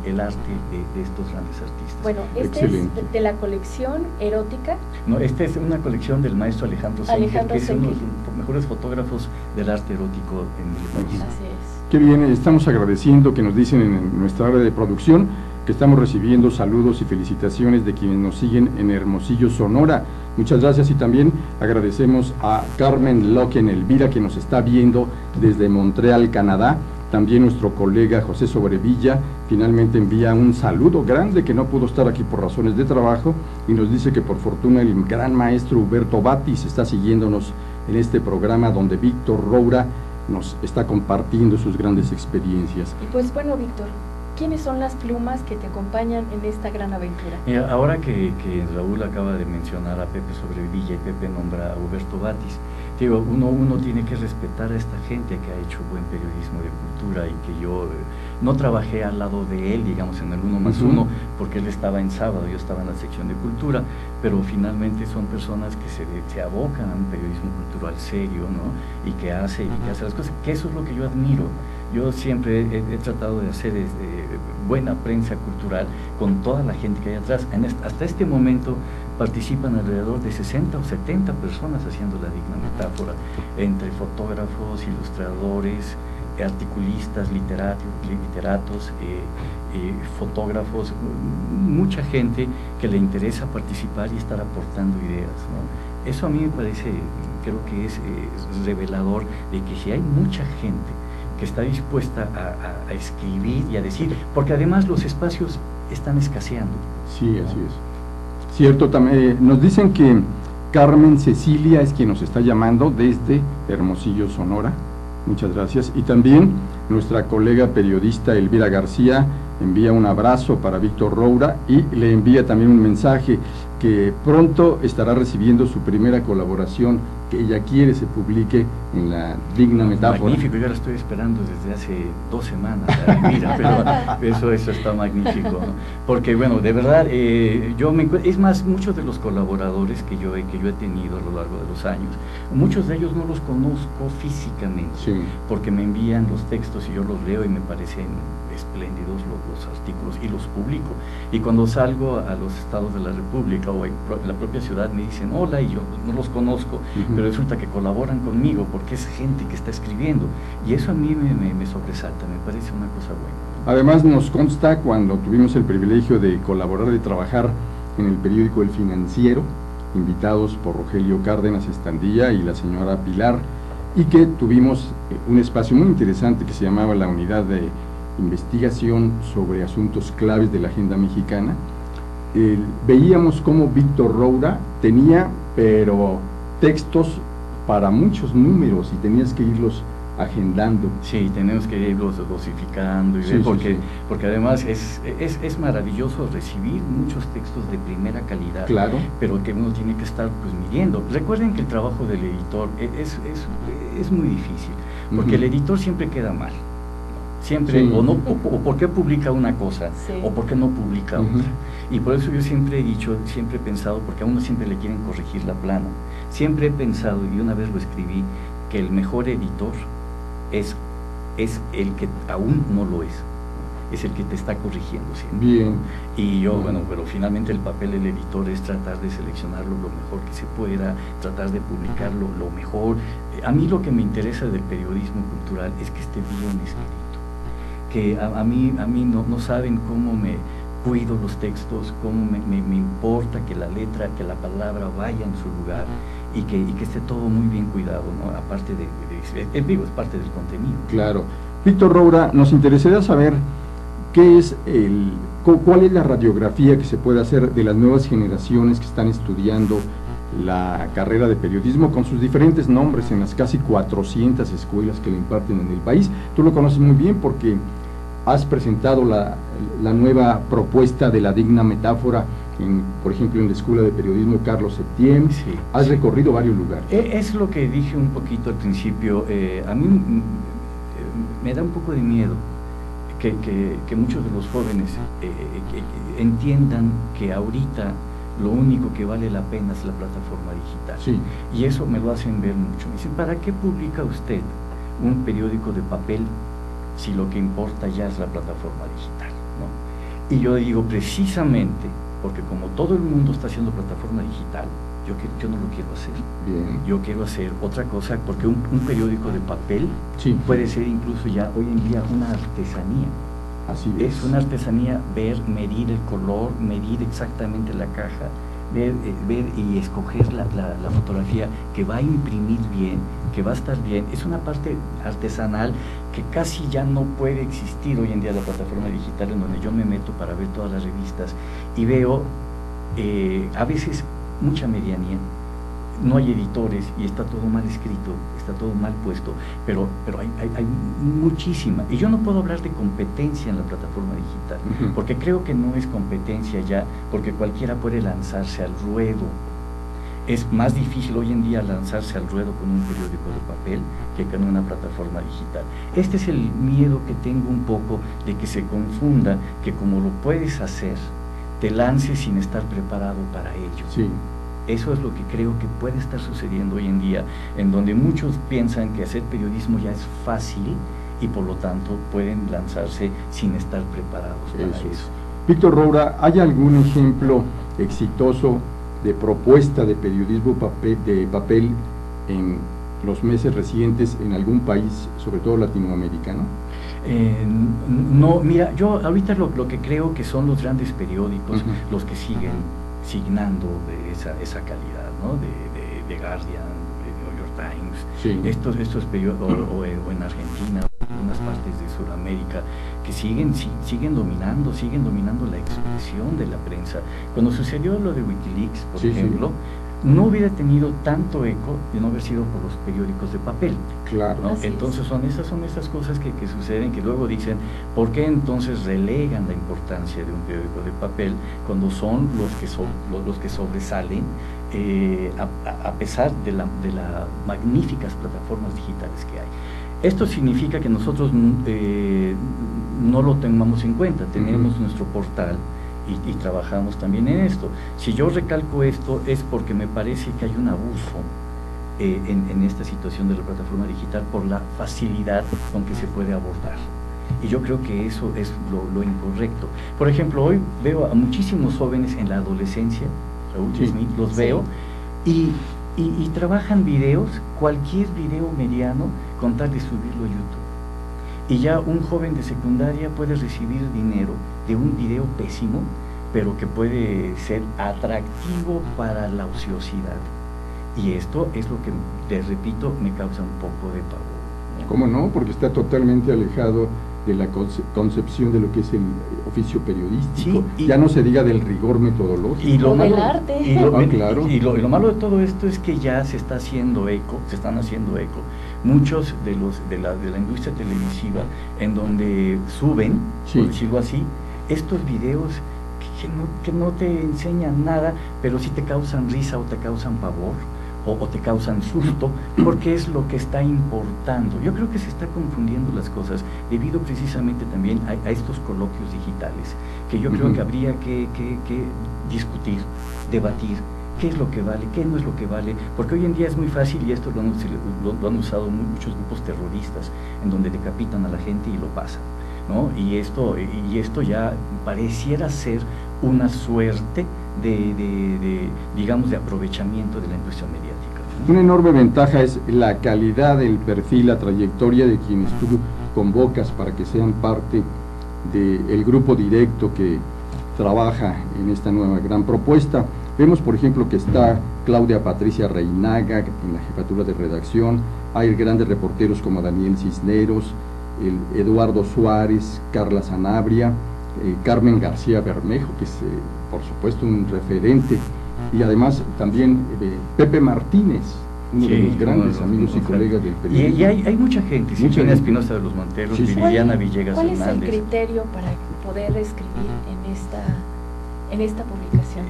el arte de estos grandes artistas. Bueno, ¿este es de la colección erótica? No, esta es una colección del maestro Alejandro Senker, que es uno de los mejores fotógrafos del arte erótico en el país. Así es. Qué bien, estamos agradeciendo que nos dicen en nuestra área de producción que estamos recibiendo saludos y felicitaciones de quienes nos siguen en Hermosillo, Sonora. Muchas gracias, y también agradecemos a Carmen Loquen Elvira, que nos está viendo desde Montreal, Canadá. También nuestro colega José Sobrevilla finalmente envía un saludo grande, que no pudo estar aquí por razones de trabajo, y nos dice que por fortuna el gran maestro Huberto Batis está siguiéndonos en este programa donde Víctor Roura nos está compartiendo sus grandes experiencias. Y pues bueno, Víctor, ¿quiénes son las plumas que te acompañan en esta gran aventura? Ahora que Raúl acaba de mencionar a Pepe Sobrevilla y Pepe nombra a Huberto Batis, digo, uno tiene que respetar a esta gente que ha hecho buen periodismo de cultura, y que yo no trabajé al lado de él, digamos, en el 1+1, porque él estaba en sábado, yo estaba en la sección de cultura, pero finalmente son personas que se abocan a un periodismo cultural serio, ¿no? Y que hace las cosas, que eso es lo que yo admiro. Yo siempre he tratado de hacer buena prensa cultural con toda la gente que hay atrás. Hasta este momento participan alrededor de 60 o 70 personas haciendo La Digna Metáfora, entre fotógrafos, ilustradores, articulistas, literatos, fotógrafos, mucha gente que le interesa participar y estar aportando ideas, ¿no? Eso a mí me parece, creo que es revelador de que si hay mucha gente que está dispuesta a escribir y a decir, porque además los espacios están escaseando. Sí, así es. Cierto, también nos dicen que Carmen Cecilia es quien nos está llamando desde Hermosillo, Sonora. Muchas gracias. Y también nuestra colega periodista Elvira García envía un abrazo para Víctor Roura y le envía también un mensaje que pronto estará recibiendo su primera colaboración que ella quiere se publique en La Digna Metáfora. Magnífico, yo la estoy esperando desde hace 2 semanas, mira, pero eso está magnífico, ¿no? Porque bueno, de verdad, es más, muchos de los colaboradores que yo he tenido a lo largo de los años, muchos de ellos no los conozco físicamente, sí, porque me envían los textos y yo los leo y me parecen espléndidos los artículos y los publico, y cuando salgo a los estados de la República o en la propia ciudad me dicen hola y yo no los conozco, pero resulta que colaboran conmigo porque es gente que está escribiendo, y eso a mí me sobresalta, me parece una cosa buena. Además nos consta cuando tuvimos el privilegio de colaborar, de trabajar en el periódico El Financiero, invitados por Rogelio Cárdenas Estandilla y la señora Pilar, y que tuvimos un espacio muy interesante que se llamaba la Unidad de Investigación sobre Asuntos Claves de la Agenda Mexicana. Veíamos cómo Víctor Roura tenía, pero textos para muchos números y tenías que irlos agendando. Sí, tenemos que irlos dosificando, y sí, ver, sí. porque además es maravilloso recibir muchos textos de primera calidad, claro, pero que uno tiene que estar pues midiendo. Recuerden que el trabajo del editor es muy difícil, porque el editor siempre queda mal. Siempre, sí, o por qué publica una cosa, sí, o por qué no publica otra. Y por eso yo siempre he dicho, siempre he pensado, porque a uno siempre le quieren corregir la plana, siempre he pensado, y una vez lo escribí, que el mejor editor es el que aún no lo es el que te está corrigiendo siempre. Bien. Y yo, bueno, pero finalmente el papel del editor es tratar de seleccionarlo lo mejor que se pueda, tratar de publicarlo lo mejor. A mí lo que me interesa del periodismo cultural es que esté bien escrito. Que a mí no saben cómo me cuido los textos, cómo me importa que la letra, que la palabra vaya en su lugar y que esté todo muy bien cuidado, ¿no? Aparte es parte del contenido. Claro. Víctor Roura, nos interesaría saber qué es cuál es la radiografía que se puede hacer de las nuevas generaciones que están estudiando la carrera de periodismo con sus diferentes nombres en las casi 400 escuelas que le imparten en el país. Tú lo conoces muy bien porque has presentado la nueva propuesta de La Digna Metáfora, por ejemplo, en la Escuela de Periodismo Carlos Septién. Sí, has recorrido varios lugares. Es lo que dije un poquito al principio. A mí me da un poco de miedo que muchos de los jóvenes entiendan que ahorita lo único que vale la pena es la plataforma digital. Sí. Y eso me lo hacen ver mucho. Me dicen, ¿para qué publica usted un periódico de papel si lo que importa ya es la plataforma digital, ¿no? Y yo digo, precisamente, porque como todo el mundo está haciendo plataforma digital, yo no lo quiero hacer. Bien. Yo quiero hacer otra cosa, porque un periódico de papel, sí, puede ser incluso ya hoy en día una artesanía. Así es una artesanía ver, medir el color, medir exactamente la caja, ver y escoger la fotografía que va a imprimir bien, que va a estar bien. Es una parte artesanal que casi ya no puede existir hoy en día en la plataforma digital, en donde yo me meto para ver todas las revistas y veo a veces mucha medianía. No hay editores y está todo mal escrito, está todo mal puesto, pero hay muchísima. Y yo no puedo hablar de competencia en la plataforma digital, porque creo que no es competencia ya, porque cualquiera puede lanzarse al ruedo. Es más difícil hoy en día lanzarse al ruedo con un periódico de papel que con una plataforma digital. Este es el miedo que tengo un poco, de que se confunda, que como lo puedes hacer, te lances sin estar preparado para ello. Sí. Eso es lo que creo que puede estar sucediendo hoy en día, en donde muchos piensan que hacer periodismo ya es fácil y por lo tanto pueden lanzarse sin estar preparados para eso. Víctor Roura, ¿hay algún ejemplo exitoso de propuesta de periodismo de papel en los meses recientes en algún país, sobre todo latinoamericano? No, mira, yo ahorita lo que creo que son los grandes periódicos los que siguen signando de esa calidad, ¿no? De Guardian, de New York Times, sí. estos periódicos, o en Argentina, en algunas partes de Sudamérica, que siguen dominando la expresión de la prensa. Cuando sucedió lo de Wikileaks, por ejemplo, no hubiera tenido tanto eco de no haber sido por los periódicos de papel. Claro. ¿No? Entonces son esas cosas que suceden, que luego dicen, ¿por qué entonces relegan la importancia de un periódico de papel cuando son los que sobresalen a pesar de las magníficas plataformas digitales que hay? Esto significa que nosotros no lo tengamos en cuenta, tenemos nuestro portal y trabajamos también en esto. Si yo recalco esto es porque me parece que hay un abuso en esta situación de la plataforma digital por la facilidad con que se puede abordar. Y yo creo que eso es lo incorrecto. Por ejemplo, hoy veo a muchísimos jóvenes en la adolescencia, Raúl Smith, los veo, y trabajan videos, cualquier video mediano, con tal de subirlo a YouTube. Y ya un joven de secundaria puede recibir dinero de un video pésimo, pero que puede ser atractivo para la ociosidad. Y esto es lo que, les repito, me causa un poco de pavor, ¿no? ¿Cómo no? Porque está totalmente alejado de la concepción de lo que es el oficio periodístico, ya no se diga del rigor metodológico. Y lo malo, del arte. Claro. Y lo malo de todo esto es que ya se están haciendo eco muchos de la industria televisiva, en donde suben, por decirlo así, estos videos que no te enseñan nada, pero sí te causan risa o te causan pavor o te causan susto, porque es lo que está importando. Yo creo que se está confundiendo las cosas debido precisamente también a estos coloquios digitales, que yo creo que habría que discutir, debatir, qué es lo que vale, qué no es lo que vale, porque hoy en día es muy fácil, y esto lo han usado muchos grupos terroristas, en donde decapitan a la gente y lo pasan, ¿no? Y esto ya pareciera ser una suerte digamos, de aprovechamiento de la industria mediática, ¿no? Una enorme ventaja es la calidad del perfil, la trayectoria de quienes tú convocas para que sean parte del grupo directo que trabaja en esta nueva gran propuesta. Vemos, por ejemplo, que está Claudia Patricia Reinaga en la jefatura de redacción, hay grandes reporteros como Daniel Cisneros, Eduardo Suárez, Carla Sanabria, Carmen García Bermejo, que es por supuesto un referente, y además también Pepe Martínez, uno de los grandes amigos y colegas del periodismo. Y hay mucha gente, Silvina Espinosa de los Monteros, Liliana Villegas Hernández. ¿Cuál es el criterio para poder escribir en esta publicación?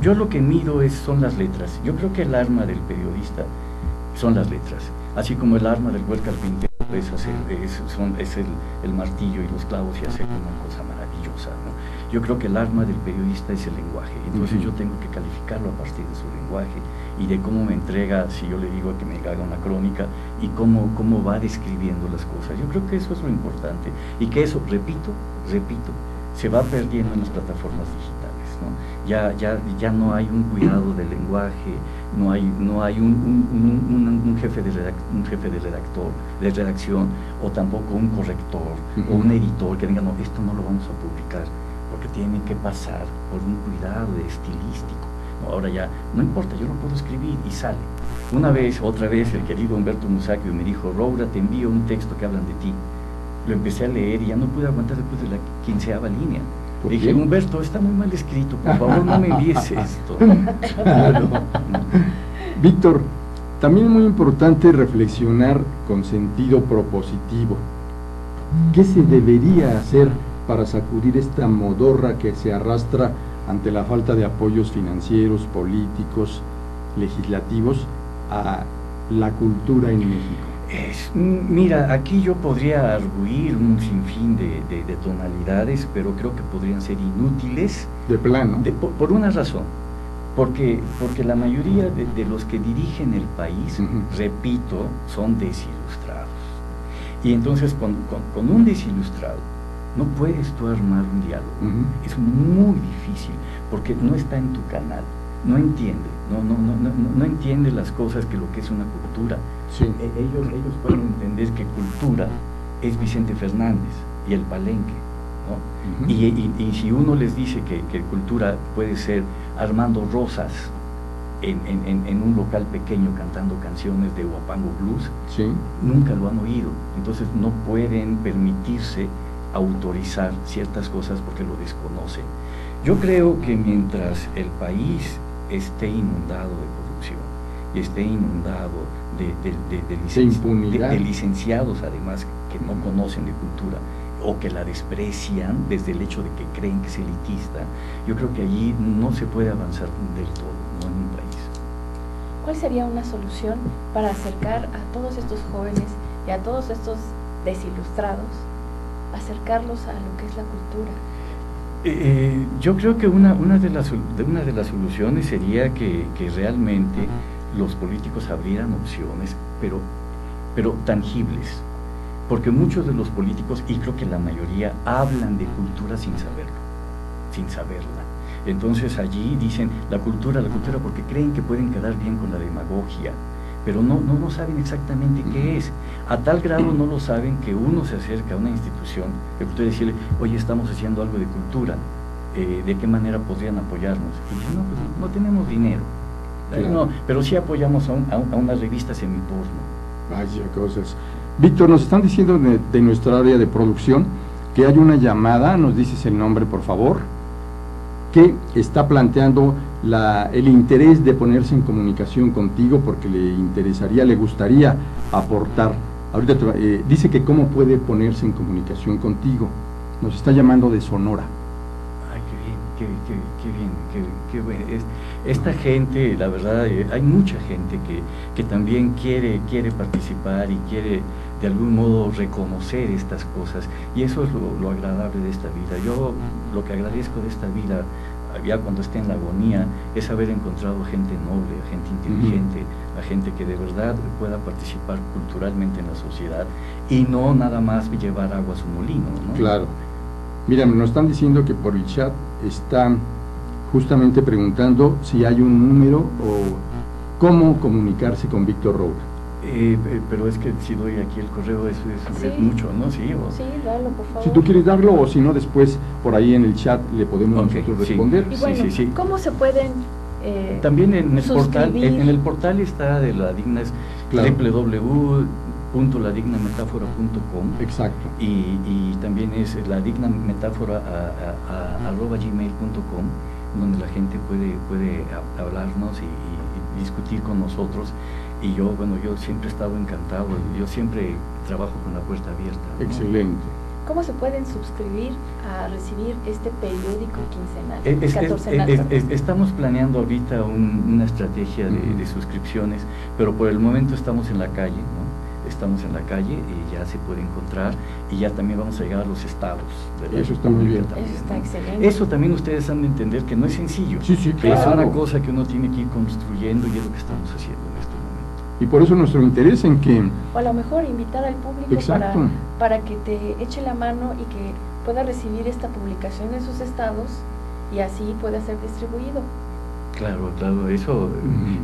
Yo lo que mido son las letras. Yo creo que el arma del periodista son las letras, así como el arma del buen carpintero es el martillo y los clavos, y hacer una cosa maravillosa, ¿no? Yo creo que el arma del periodista es el lenguaje, entonces yo tengo que calificarlo a partir de su lenguaje y de cómo me entrega, si yo le digo que me haga una crónica, y cómo va describiendo las cosas. Yo creo que eso es lo importante, y que eso, repito, se va perdiendo en las plataformas digitales, ¿no? Ya no hay un cuidado del lenguaje, no hay un jefe de redacción, o tampoco un corrector o un editor que diga, no, esto no lo vamos a publicar, porque tiene que pasar por un cuidado estilístico. No, ahora ya, no importa, yo lo puedo escribir y sale. Otra vez, el querido Humberto Musacchio me dijo, Roura, te envío un texto que hablan de ti. Lo empecé a leer y ya no pude aguantar después de la 15ª línea. Dije, Humberto, está muy mal escrito, por favor no me envíes esto. Víctor, también es muy importante reflexionar con sentido propositivo. ¿Qué se debería hacer para sacudir esta modorra que se arrastra ante la falta de apoyos financieros, políticos, legislativos a la cultura en México? Mira, aquí yo podría arguir un sinfín de tonalidades, pero creo que podrían ser inútiles. De plano. Por una razón, porque la mayoría de los que dirigen el país, repito, son desilustrados. Y entonces con un desilustrado no puedes tú armar un diálogo. Es muy difícil, porque no está en tu canal, no entiende, no entiende las cosas que lo que es una cultura. Sí. Ellos pueden entender que cultura es Vicente Fernández y el Palenque, ¿no? Y si uno les dice que cultura puede ser Armando Rosas en un local pequeño cantando canciones de Huapango Blues, Sí. nunca lo han oído, entonces no pueden permitirse autorizar ciertas cosas porque lo desconocen. Yo creo que mientras el país esté inundado de corrupción y esté inundado impunidad, de licenciados además que no conocen de cultura o que la desprecian desde el hecho de que creen que es elitista, yo creo que allí no se puede avanzar del todo, ¿no?, en un país. ¿Cuál sería una solución para acercar a todos estos jóvenes y a todos estos desilustrados, acercarlos a lo que es la cultura? Yo creo que una de las soluciones sería que realmente los políticos abrieran opciones, pero tangibles, porque muchos de los políticos, y creo que la mayoría, hablan de cultura sin saberla. Entonces allí dicen la cultura, porque creen que pueden quedar bien con la demagogia, pero no saben exactamente qué es. A tal grado no lo saben que uno se acerca a una institución de cultura y decirle, oye, estamos haciendo algo de cultura, ¿de qué manera podrían apoyarnos? Y dicen, no, pues no tenemos dinero, claro. No, pero sí apoyamos a una revista semiporno. Vaya cosas. Víctor, nos están diciendo de nuestra área de producción que hay una llamada, nos dices el nombre por favor, que está planteando el interés de ponerse en comunicación contigo porque le gustaría aportar. Ahorita dice que cómo puede ponerse en comunicación contigo. Nos está llamando de Sonora. Ay, qué bien. Esta gente, la verdad, hay mucha gente que también quiere participar y quiere de algún modo reconocer estas cosas, y eso es lo agradable de esta vida. Yo lo que agradezco de esta vida, ya cuando esté en la agonía, es haber encontrado gente noble, gente inteligente, a gente que de verdad pueda participar culturalmente en la sociedad y no nada más llevar agua a su molino, ¿no? Claro. Mira, nos están diciendo que por el chat están justamente preguntando si hay un número o cómo comunicarse con Víctor Roura. Pero es que si doy aquí el correo, eso Sí. es mucho, ¿no? Sí, Sí, dalo, por favor. Si tú quieres darlo, o si no, después por ahí en el chat le podemos nosotros sí. responder. Y bueno, Sí. ¿cómo se pueden también en el portal está de la Digna, es Claro. www.ladignametáfora.com. Exacto. Y también es la digna metáfora @gmail.com, donde la gente puede hablarnos y discutir con nosotros. Y yo siempre he estado encantado, yo siempre trabajo con la puerta abierta, ¿no? Excelente. ¿Cómo se pueden suscribir a recibir este periódico quincenal? Estamos planeando ahorita una estrategia de suscripciones, pero por el momento estamos en la calle, ¿no? Estamos en la calle y ya se puede encontrar, y ya también vamos a llegar a los estados de la Eso está muy bien. República también, Eso está ¿no? excelente. Eso también ustedes han de entender que no es sencillo, Sí, que es claro. una cosa que uno tiene que ir construyendo, y es lo que estamos haciendo en este momento. Y por eso nuestro interés en que... O a lo mejor invitar al público Exacto. para que te eche la mano y que pueda recibir esta publicación en sus estados y así pueda ser distribuido. Claro, eso.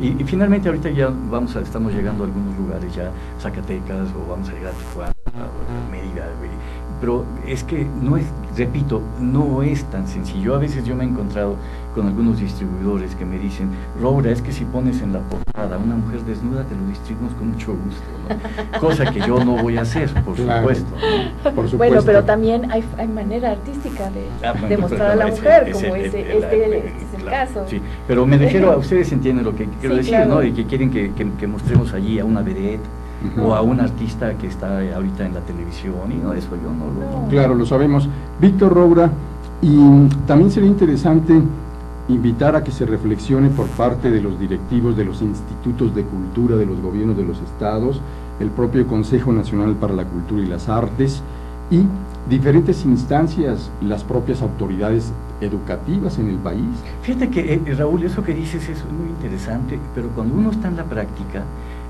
Y finalmente ahorita ya estamos llegando a algunos lugares, ya Zacatecas, o vamos a llegar a Tijuana, o Mérida, pero es que repito, no es tan sencillo. A veces yo me he encontrado con algunos distribuidores que me dicen, Roura, es que si pones en la portada a una mujer desnuda, te lo distribuimos con mucho gusto, ¿no? Cosa que yo no voy a hacer, por Claro. supuesto, ¿no? Por supuesto. Bueno, pero también hay manera artística de mostrar a la mujer, como este es el claro, caso. Sí, pero me refiero a ustedes entienden lo que quiero Sí, decir, claro. ¿no? Y que quieren que mostremos allí a una vedette o a un artista que está ahorita en la televisión, y no, eso yo no lo... Claro, lo sabemos. Víctor Roura, y también sería interesante invitar a que se reflexione por parte de los directivos de los institutos de cultura de los gobiernos de los estados, el propio Consejo Nacional para la Cultura y las Artes, y diferentes instancias, las propias autoridades educativas en el país. Fíjate que, Raúl, eso que dices es muy interesante, pero cuando uno está en la práctica,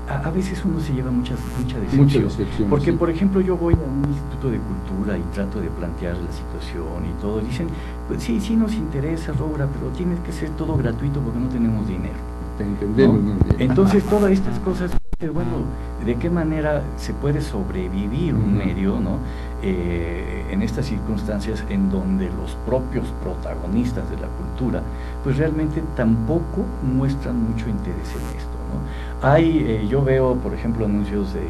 a veces uno se lleva mucha decepción. Porque, por ejemplo, yo voy a un instituto de cultura y trato de plantear la situación y todo. Dicen, pues sí nos interesa, Roura, pero tiene que ser todo gratuito porque no tenemos dinero. Te entendemos, ¿no? Entonces, todas estas cosas, bueno, ¿de qué manera se puede sobrevivir un medio, ¿no? En estas circunstancias en donde los propios protagonistas de la cultura, pues realmente tampoco muestran mucho interés en esto, ¿no? Yo veo, por ejemplo, anuncios de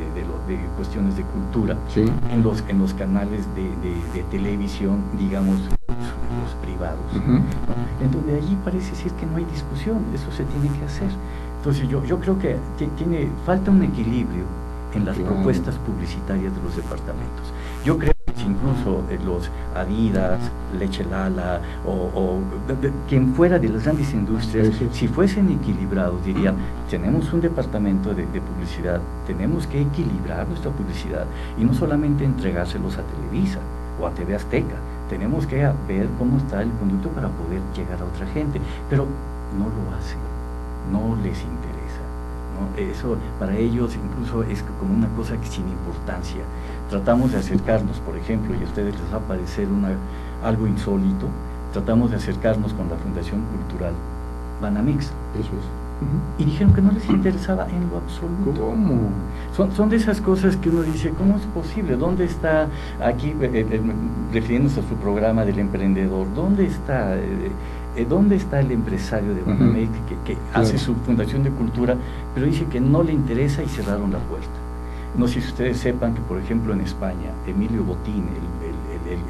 cuestiones de cultura, sí, en los canales de televisión, digamos, los privados, ¿no? En donde allí parece ser que no hay discusión, eso se tiene que hacer. Entonces yo creo que falta un equilibrio en las propuestas publicitarias de los departamentos. Yo creo que si incluso los Adidas, Leche Lala o quien fuera de las grandes industrias, si fuesen equilibrados, dirían, tenemos un departamento de publicidad, tenemos que equilibrar nuestra publicidad y no solamente entregárselos a Televisa o a TV Azteca, tenemos que ver cómo está el conducto para poder llegar a otra gente, pero no lo hacen, no les interesa, ¿no? Eso para ellos incluso es como una cosa que sin importancia. Tratamos de acercarnos, por ejemplo, y a ustedes les va a parecer algo insólito, tratamos de acercarnos con la Fundación Cultural Banamex. Eso es. Y dijeron que no les interesaba en lo absoluto. ¿Cómo? Son de esas cosas que uno dice, ¿cómo es posible? ¿Dónde está, aquí refiriéndose a su programa del emprendedor, dónde está el empresario de Banamex que hace su fundación de cultura, pero dice que no le interesa y cerraron la puerta? No sé si ustedes sepan que, por ejemplo, en España, Emilio Botín,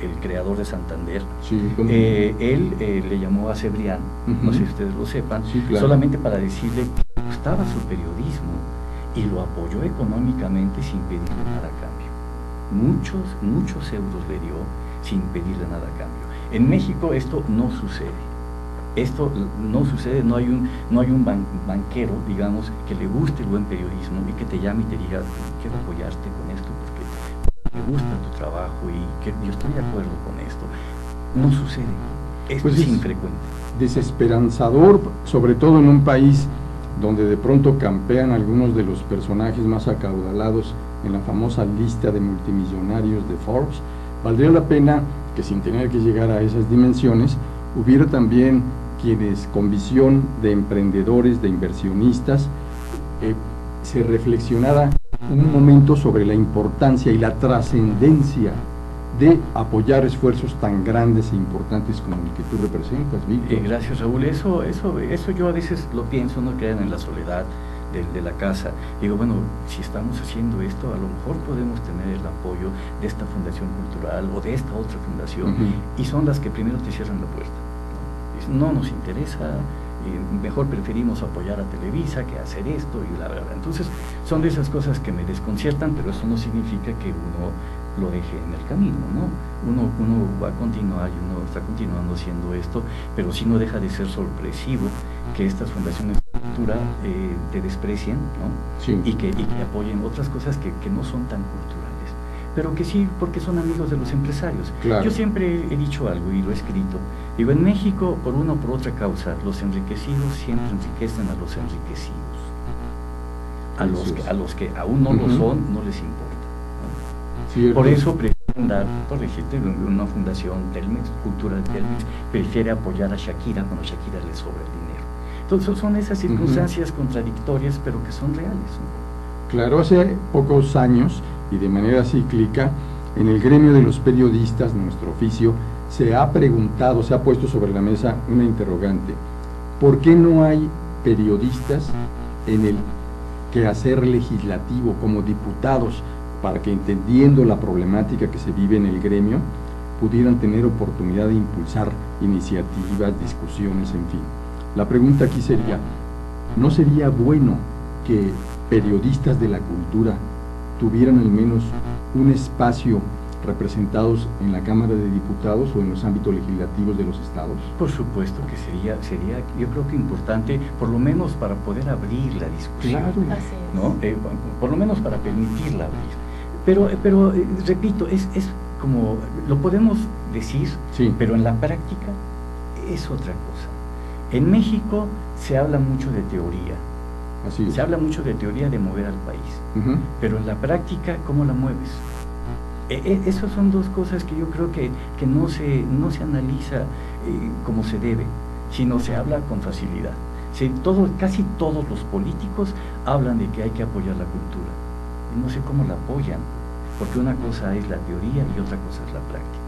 el creador de Santander, sí, él le llamó a Cebrián, no sé si ustedes lo sepan, sí, claro, solamente para decirle que le gustaba su periodismo y lo apoyó económicamente sin pedirle nada a cambio. Muchos euros le dio sin pedirle nada a cambio. En México esto no sucede. No hay un banquero, digamos, que le guste el buen periodismo y que te llame y te diga, quiero apoyarte con esto porque me gusta tu trabajo y que yo estoy de acuerdo con esto. No sucede, esto es infrecuente. Desesperanzador, sobre todo en un país donde de pronto campean algunos de los personajes más acaudalados en la famosa lista de multimillonarios de Forbes. Valdría la pena que, sin tener que llegar a esas dimensiones, hubiera también quienes con visión de emprendedores, de inversionistas, se reflexionara un momento sobre la importancia y la trascendencia de apoyar esfuerzos tan grandes e importantes como el que tú representas, Víctor. Gracias, Raúl. Eso yo a veces lo pienso, no quedan en la soledad de la casa. Digo, bueno, si estamos haciendo esto, a lo mejor podemos tener el apoyo de esta fundación cultural o de esta otra fundación, y son las que primero te cierran la puerta. No nos interesa, mejor preferimos apoyar a Televisa que hacer esto y la verdad. Entonces son de esas cosas que me desconciertan, pero eso no significa que uno lo deje en el camino, ¿no? Uno va a continuar y uno está continuando haciendo esto, pero sí no deja de ser sorpresivo que estas fundaciones de cultura te desprecien, ¿no? Sí. y que apoyen otras cosas que no son tan culturales, pero que sí, porque son amigos de los empresarios. Claro. Yo siempre he dicho algo y lo he escrito. Digo, en México, por una o por otra causa, los enriquecidos siempre enriquecen a los enriquecidos. A los que aún no lo son, no les importa, ¿no? Por eso prefieren dar, por ejemplo, una fundación Telmex, Cultura de Telmex, prefiere apoyar a Shakira cuando a Shakira le sobra el dinero. Entonces son esas circunstancias contradictorias, pero que son reales, ¿no? Claro, hace pocos años, y de manera cíclica, en el gremio de los periodistas, nuestro oficio, se ha preguntado, se ha puesto sobre la mesa una interrogante: ¿por qué no hay periodistas en el quehacer legislativo como diputados para que, entendiendo la problemática que se vive en el gremio, pudieran tener oportunidad de impulsar iniciativas, discusiones, en fin? La pregunta aquí sería, ¿no sería bueno que periodistas de la cultura tuvieran al menos un espacio representados en la Cámara de Diputados o en los ámbitos legislativos de los estados? Por supuesto que sería yo creo que importante, por lo menos para poder abrir la discusión, claro, ¿no? Por lo menos para permitirla abrir. Pero repito, es como, lo podemos decir, sí, pero en la práctica es otra cosa. En México se habla mucho de teoría, Así es. Se habla mucho de teoría de mover al país, pero en la práctica, ¿cómo la mueves? Esas son dos cosas que yo creo que no se analiza como se debe, sino se habla con facilidad. Casi todos los políticos hablan de que hay que apoyar la cultura, y no sé cómo la apoyan, porque una cosa es la teoría y otra cosa es la práctica.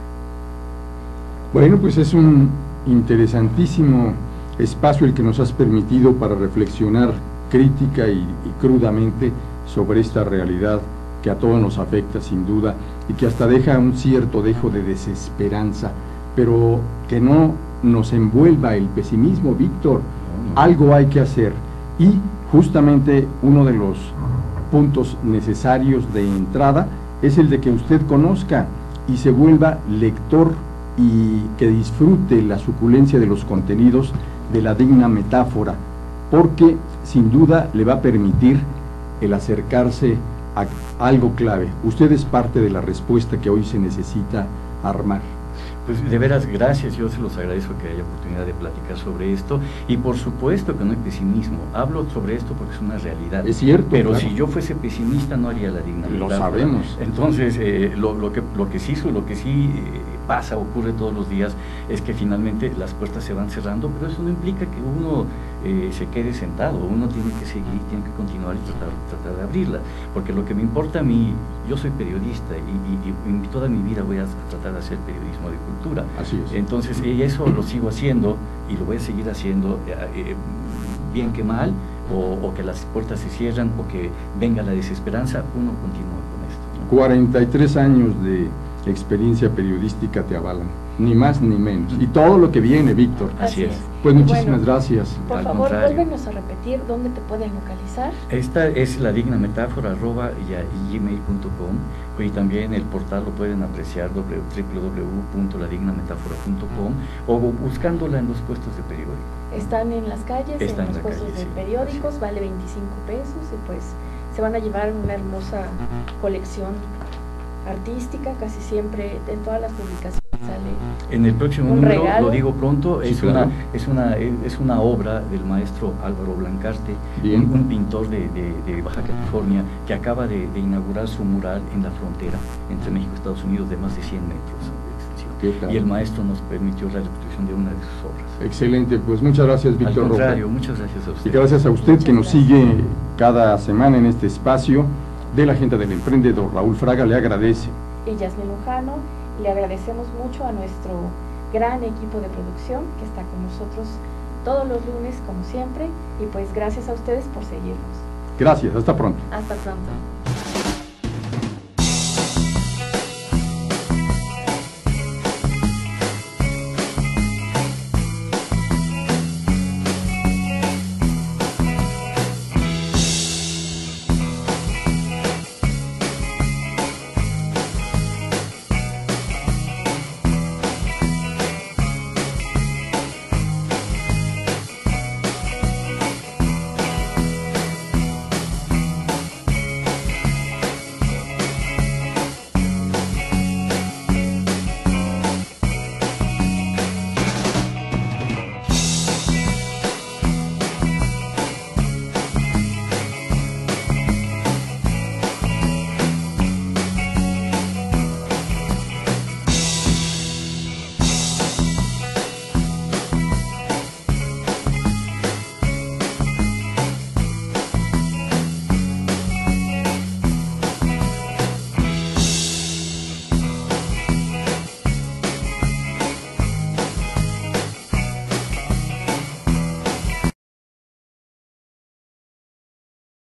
Bueno, pues es un interesantísimo espacio el que nos has permitido para reflexionar crítica y crudamente sobre esta realidad que a todos nos afecta sin duda y que hasta deja un cierto dejo de desesperanza, pero que no nos envuelva el pesimismo, Víctor. Algo hay que hacer, y justamente uno de los puntos necesarios de entrada es el de que usted conozca y se vuelva lector y que disfrute la suculencia de los contenidos de La Digna Metáfora, porque sin duda le va a permitir el acercarse a algo clave. Usted es parte de la respuesta que hoy se necesita armar. Pues de veras, gracias, yo se los agradezco que haya oportunidad de platicar sobre esto, y por supuesto que no hay pesimismo, hablo sobre esto porque es una realidad. Es cierto. Pero claro, si yo fuese pesimista no haría La Digna Metáfora. Lo sabemos. Entonces, lo que sí pasa, ocurre todos los días, es que finalmente las puertas se van cerrando, pero eso no implica que uno se quede sentado, uno tiene que seguir, tiene que continuar y tratar de abrirla, porque lo que me importa a mí, yo soy periodista y toda mi vida voy a tratar de hacer periodismo de cultura. Así es. Entonces, eso lo sigo haciendo y lo voy a seguir haciendo, bien que mal, o que las puertas se cierran, o que venga la desesperanza, uno continúa con esto, ¿no? 43 años de experiencia periodística te avalan, ni más ni menos, y todo lo que viene, Víctor. Así es. Pues Y muchísimas bueno, gracias. Por Al favor, contrario. vuélvenos a repetir dónde te pueden localizar. Esta es La Digna Metáfora @gmail.com, y también el portal lo pueden apreciar www.ladignametáfora.com, o buscándola en los puestos de periódico. Están en las calles, Está en en los la puestos calle, de sí, periódicos, así es. vale 25 pesos y pues se van a llevar una hermosa colección artística. Casi siempre en todas las publicaciones sale En el próximo un número, regalo. lo digo pronto, Sí, es, claro. es una obra del maestro Álvaro Blancarte, Bien. un pintor de Baja California, que acaba de inaugurar su mural en la frontera entre México y Estados Unidos de más de 100 metros de extensión. ¿Qué tal? Y el maestro nos permitió la reproducción de una de sus obras. Excelente, pues muchas gracias, Al Víctor Roca. contrario, muchas gracias a usted. Y gracias a usted Muchas que nos gracias. sigue cada semana en este espacio de la Agenda del Emprendedor. Raúl Fraga le agradece. y Yasmín Lujano. Le agradecemos mucho a nuestro gran equipo de producción que está con nosotros todos los lunes como siempre, y pues gracias a ustedes por seguirnos. Gracias, hasta pronto. Hasta pronto.